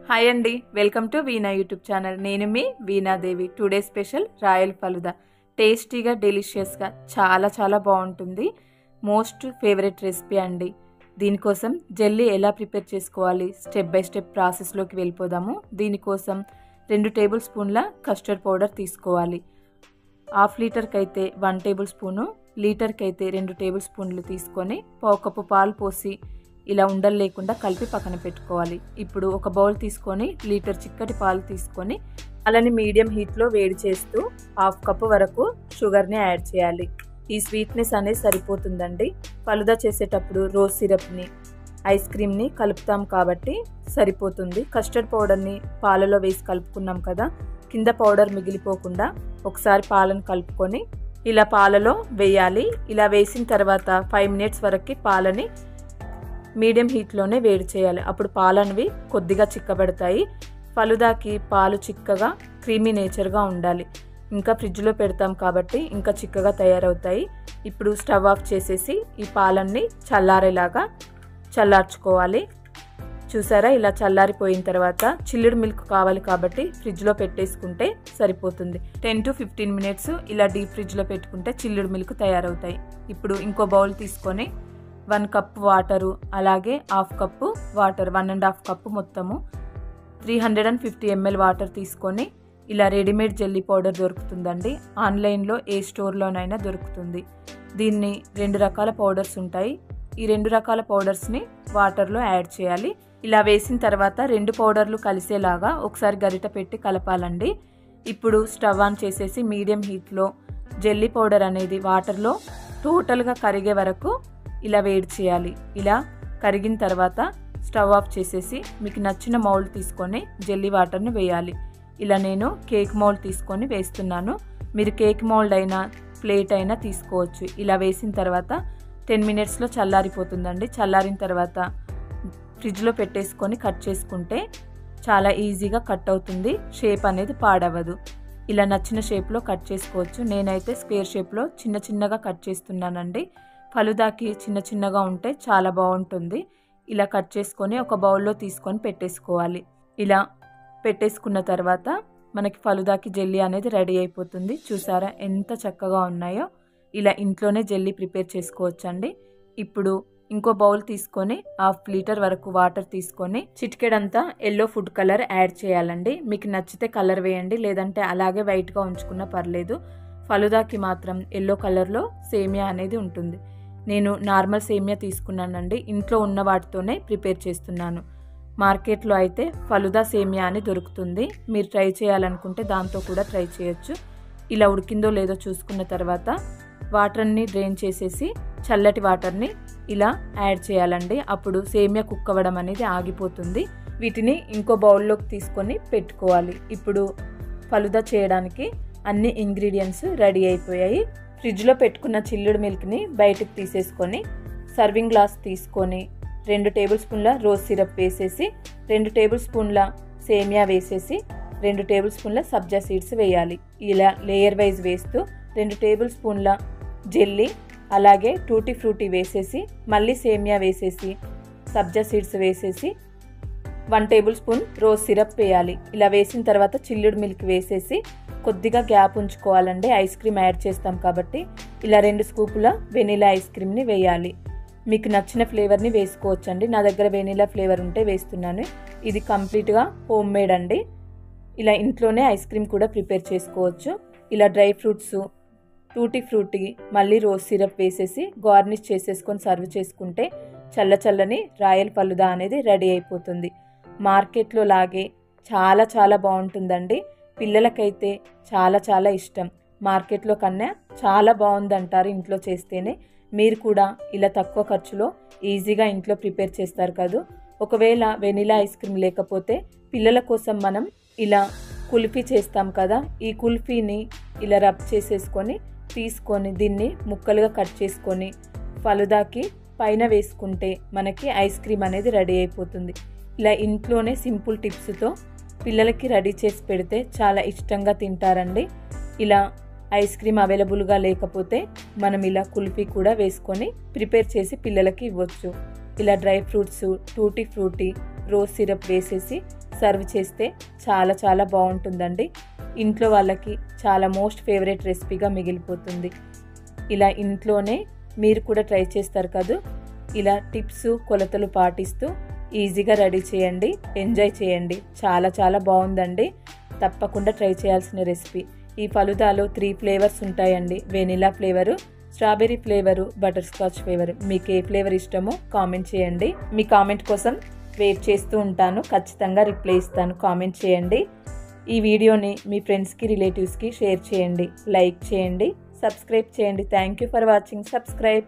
Hi అండి, welcome to Veena YouTube channel. నేను మీ Veenadevi. Today special royal falooda. టేస్టీగా డెలిషియస్గా చాలా చాలా బాగుంటుంది. మోస్ట్ ఫేవరెట్ రెసిపీ అండి. దీనికోసం జెల్లీ ఎలా ప్రిపేర్ చేసుకోవాలి స్టెప్ బై స్టెప్ ప్రాసెస్లోకి వెళ్ళిపోదాము. దీనికోసం 2 టేబుల్ స్పూన్ల కస్టర్డ్ పౌడర్ తీసుకోవాలి. హాఫ్ లీటర్కి అయితే 1 టేబుల్ స్పూను, లీటర్కి అయితే 2 టేబుల్ స్పూన్లు తీసుకొని 1 కప్పు పాలు పోసి ఇలా ఉండలు లేకుండా కలిపి పక్కన పెట్టుకోవాలి. ఇప్పుడు ఒక బౌల్ తీసుకొని లీటర్ చిక్కటి పాలు తీసుకొని పాలని మీడియం హీట్లో వేడి చేస్తూ 1/2 కప్పు వరకు షుగర్ని యాడ్ చేయాలి. ఈ స్వీట్నెస్ అనేది సరిపోతుందండి. ఫలుదా చేసేటప్పుడు రోజ్ సిరప్ని, ఐస్ క్రీమ్ని కలుపుతాం కాబట్టి సరిపోతుంది. కస్టర్డ్ పౌడర్ని పాలలో వేసి కలుపుకున్నాం కదా, కింద పౌడర్ మిగిలిపోకుండా ఒకసారి పాలను కలుపుకొని ఇలా పాలలో వేయాలి. ఇలా వేసిన తర్వాత 5 మినిట్స్ వరకు పాలని మీడియం హీట్లోనే వేడి చేయాలి. అప్పుడు పాలు అనేవి కొద్దిగా చిక్కబడతాయి. ఫలుదాకి పాలు చిక్కగా క్రీమీ నేచర్గా ఉండాలి. ఇంకా ఫ్రిడ్జ్లో పెడతాం కాబట్టి ఇంకా చిక్కగా తయారవుతాయి. ఇప్పుడు స్టవ్ ఆఫ్ చేసేసి ఈ పాలన్నీ చల్లారేలాగా చల్లార్చుకోవాలి. చూసారా, ఇలా చల్లారిపోయిన తర్వాత చిల్లుడు మిల్క్ కావాలి కాబట్టి ఫ్రిడ్జ్లో పెట్టేసుకుంటే సరిపోతుంది. 10 to 15 మినిట్స్ ఇలా డీప్ ఫ్రిడ్జ్లో పెట్టుకుంటే చిల్లుడు మిల్క్ తయారవుతాయి. ఇప్పుడు ఇంకో బౌల్ తీసుకొని 1 కప్ వాటరు, అలాగే 1/2 కప్పు వాటర్, 1.5 కప్పు మొత్తము 350 ml వాటర్ తీసుకొని ఇలా రెడీమేడ్ జెల్లీ పౌడర్ దొరుకుతుందండి. ఆన్లైన్లో ఏ స్టోర్లోనైనా దొరుకుతుంది. దీన్ని 2 రకాల పౌడర్స్ ఉంటాయి. ఈ 2 రకాల పౌడర్స్ని వాటర్లో యాడ్ చేయాలి. ఇలా వేసిన తర్వాత 2 పౌడర్లు కలిసేలాగా ఒకసారి గరిట పెట్టి కలపాలండి. ఇప్పుడు స్టవ్ ఆన్ చేసేసి మీడియం హీట్లో జెల్లీ పౌడర్ అనేది వాటర్లో టోటల్గా కరిగే వరకు ఇలా వేడి చేయాలి. ఇలా కరిగిన తర్వాత స్టవ్ ఆఫ్ చేసేసి మీకు నచ్చిన మౌల్డ్ తీసుకొని జెల్లీ వాటర్ని వేయాలి. ఇలా నేను కేక్ మౌల్డ్ తీసుకొని వేస్తున్నాను. మీరు కేక్ మౌల్డ్ అయినా ప్లేట్ అయినా తీసుకోవచ్చు. ఇలా వేసిన తర్వాత 10 మినిట్స్లో చల్లారిపోతుందండి. చల్లారిన తర్వాత ఫ్రిడ్జ్లో పెట్టేసుకొని కట్ చేసుకుంటే చాలా ఈజీగా కట్ అవుతుంది. షేప్ అనేది పాడవదు. ఇలా నచ్చిన షేప్లో కట్ చేసుకోవచ్చు. నేనైతే స్క్వేర్ షేప్లో చిన్న చిన్నగా కట్ చేస్తున్నానండి. ఫలుదాకి చిన్న చిన్నగా ఉంటే చాలా బాగుంటుంది. ఇలా కట్ చేసుకొని ఒక బౌల్లో తీసుకొని పెట్టేసుకోవాలి. ఇలా పెట్టేసుకున్న తర్వాత మనకి ఫలుదాకి జెల్లీ అనేది రెడీ అయిపోతుంది. చూసారా ఎంత చక్కగా ఉన్నాయో. ఇలా ఇంట్లోనే జెల్లీ ప్రిపేర్ చేసుకోవచ్చండి. ఇప్పుడు ఇంకో బౌల్ తీసుకొని 1/2 లీటర్ వరకు వాటర్ తీసుకొని చిటికెడంతా ఎల్లో ఫుడ్ కలర్ యాడ్ చేయాలండి. మీకు నచ్చితే కలర్ వేయండి, లేదంటే అలాగే వైట్గా ఉంచుకున్నా పర్లేదు. ఫలుదాకి మాత్రం ఎల్లో కలర్లో సేమియా అనేది ఉంటుంది. నేను నార్మల్ సేమియా తీసుకున్నానండి. ఇంట్లో ఉన్న వాటితోనే ప్రిపేర్ చేస్తున్నాను. మార్కెట్లో అయితే ఫలుదా సేమియా అని దొరుకుతుంది. మీరు ట్రై చేయాలనుకుంటే దాంతో కూడా ట్రై చేయొచ్చు. ఇలా ఉడికిందో లేదో చూసుకున్న తర్వాత వాటర్ని డ్రైన్ చేసేసి చల్లటి వాటర్ని ఇలా యాడ్ చేయాలండి. అప్పుడు సేమియా కుక్ అవ్వడం అనేది ఆగిపోతుంది. వీటిని ఇంకో బౌల్లోకి తీసుకొని పెట్టుకోవాలి. ఇప్పుడు ఫలుదా చేయడానికి అన్ని ఇంగ్రీడియంట్స్ రెడీ అయిపోయాయి. ఫ్రిడ్జ్లో పెట్టుకున్న చిల్లుడు మిల్క్ని బయటకు తీసేసుకొని సర్వింగ్ గ్లాస్ తీసుకొని 2 టేబుల్ స్పూన్ల రోజ్ సిరప్ వేసేసి 2 టేబుల్ స్పూన్ల సేమియా వేసేసి 2 టేబుల్ స్పూన్ల సబ్జా సీడ్స్ వేయాలి. ఇలా లేయర్ వైజ్ వేస్తూ 2 టేబుల్ స్పూన్ల జెల్లీ, అలాగే టూటీ ఫ్రూటీ వేసేసి మళ్ళీ సేమియా వేసేసి సబ్జా సీడ్స్ వేసేసి 1 టేబుల్ స్పూన్ రోజ్ సిరప్ వేయాలి. ఇలా వేసిన తర్వాత చిల్లుడు మిల్క్ వేసేసి కొద్దిగా గ్యాప్ ఉంచుకోవాలండి. ఐస్ క్రీమ్ యాడ్ చేస్తాం కాబట్టి ఇలా 2 స్కూపుల వెనీలా ఐస్ క్రీమ్ని వేయాలి. మీకు నచ్చిన ఫ్లేవర్ని వేసుకోవచ్చండి. నా దగ్గర వెనీలా ఫ్లేవర్ ఉంటే వేస్తున్నాను. ఇది కంప్లీట్గా హోమ్ మేడ్ అండి. ఇలా ఇంట్లోనే ఐస్ క్రీమ్ కూడా ప్రిపేర్ చేసుకోవచ్చు. ఇలా డ్రై ఫ్రూట్స్, టూటీ ఫ్రూటీ, మళ్ళీ రోజ్ సిరప్ వేసేసి గార్నిష్ చేసేసుకొని సర్వ్ చేసుకుంటే చల్ల చల్లని రాయల్ ఫలుదా అనేది రెడీ అయిపోతుంది. మార్కెట్లో లాగే చాలా చాలా బాగుంటుందండి. పిల్లలకైతే చాలా చాలా ఇష్టం. మార్కెట్లో కన్నా చాలా బాగుందంటారు ఇంట్లో చేస్తేనే. మీరు కూడా ఇలా తక్కువ ఖర్చులో ఈజీగా ఇంట్లో ప్రిపేర్ చేస్తారు కదా. ఒకవేళ వెనిలా ఐస్ క్రీమ్ లేకపోతే పిల్లల కోసం మనం ఇలా కుల్ఫీ చేస్తాం కదా, ఈ కుల్ఫీని ఇలా రబ్ చేసేసుకొని తీసుకొని దీన్ని ముక్కలుగా కట్ చేసుకొని ఫలుదాకి పైన వేసుకుంటే మనకి ఐస్ క్రీమ్ అనేది రెడీ అయిపోతుంది. ఇలా ఇంట్లోనే సింపుల్ టిప్స్తో పిల్లలకి రెడీ చేసి పెడితే చాలా ఇష్టంగా తింటారండి. ఇలా ఐస్ క్రీమ్ అవైలబుల్గా లేకపోతే మనం ఇలా కుల్ఫీ కూడా వేసుకొని ప్రిపేర్ చేసి పిల్లలకి ఇవ్వచ్చు. ఇలా dry fruits, tutti frutti, rose syrup వేసేసి సర్వ్ చేస్తే చాలా చాలా బాగుంటుందండి. ఇంట్లో వాళ్ళకి చాలా మోస్ట్ ఫేవరెట్ రెసిపీగా మిగిలిపోతుంది. ఇలా ఇంట్లోనే మీరు కూడా ట్రై చేస్తారు కదా. ఇలా టిప్స్ కొలతలు పాటిస్తూ ఈజీగా రెడీ చేయండి, ఎంజాయ్ చేయండి. చాలా చాలా బాగుందండి. తప్పకుండా ట్రై చేయాల్సిన రెసిపీ. ఈ ఫలుదాలో 3 ఫ్లేవర్స్ ఉంటాయండి. Vanilla flavour, strawberry flavour, butter scotch flavour. మీకు ఏ ఫ్లేవర్ ఇష్టమో కామెంట్ చేయండి. మీ కామెంట్ కోసం వెయిట్ చేస్తూ ఉంటాను. ఖచ్చితంగా రిప్లై ఇస్తాను. కామెంట్ చేయండి. ఈ వీడియోని మీ ఫ్రెండ్స్కి, రిలేటివ్స్కి షేర్ చేయండి, లైక్ చేయండి, సబ్స్క్రైబ్ చేయండి. Thank you for watching. Subscribe.